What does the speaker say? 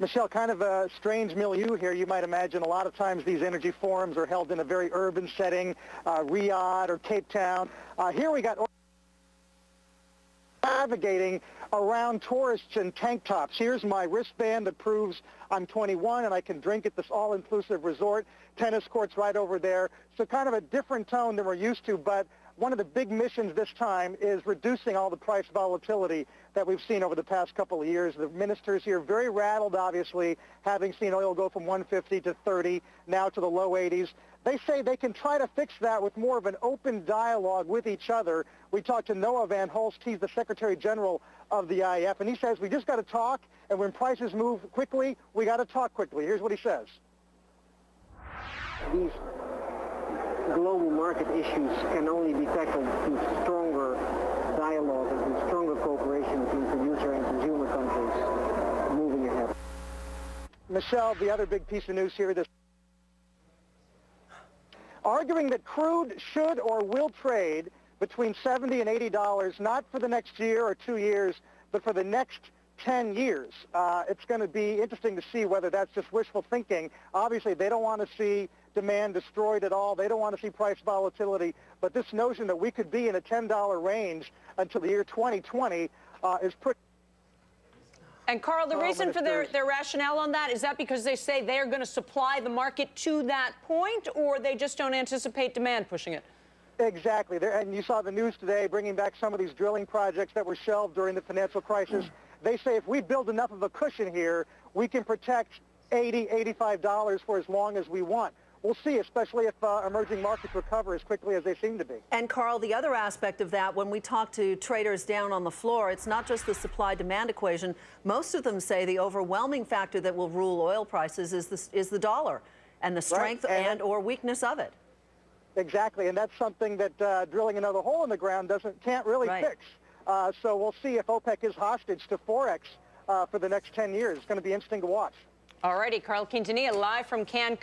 Michelle, kind of a strange milieu here. You might imagine a lot of times these energy forums are held in a very urban setting, Riyadh or Cape Town. Here we got navigating around tourists in tank tops. Here's my wristband that proves I'm 21 and I can drink at this all-inclusive resort. Tennis courts right over there. So kind of a different tone than we're used to, but one of the big missions this time is reducing all the price volatility that we've seen over the past couple of years. The ministers here very rattled, obviously, having seen oil go from 150 to 30, now to the low 80s. They say they can try to fix that with more of an open dialogue with each other. We talked to Noah Van Holst. He's the Secretary General of the IEF, and he says we just got to talk, and when prices move quickly, we got to talk quickly. Here's what he says. These global market issues can only be tackled through stronger dialogue and through stronger cooperation between producer and consumer countries moving ahead. Michelle, the other big piece of news here, this arguing that crude should or will trade between $70 and $80, not for the next year or 2 years, but for the next 10 years. It's going to be interesting to see whether that's just wishful thinking. Obviously, they don't want to see demand destroyed at all. They don't want to see price volatility. But this notion that we could be in a $10 range until the year 2020 is pretty... And, Carl, the reason for their rationale on that, is that because they say they're going to supply the market to that point, or they just don't anticipate demand pushing it? Exactly. And you saw the news today bringing back some of these drilling projects that were shelved during the financial crisis. They say if we build enough of a cushion here, we can protect $80, $85 for as long as we want. We'll see, especially if emerging markets recover as quickly as they seem to be. And, Carl, the other aspect of that, when we talk to traders down on the floor, it's not just the supply-demand equation. Most of them say the overwhelming factor that will rule oil prices is the dollar and the strength and or weakness of it. Exactly, and that's something that drilling another hole in the ground can't really fix. So we'll see if OPEC is hostage to Forex for the next 10 years. It's going to be interesting to watch. All righty, Carl Quintanilla live from Cancun.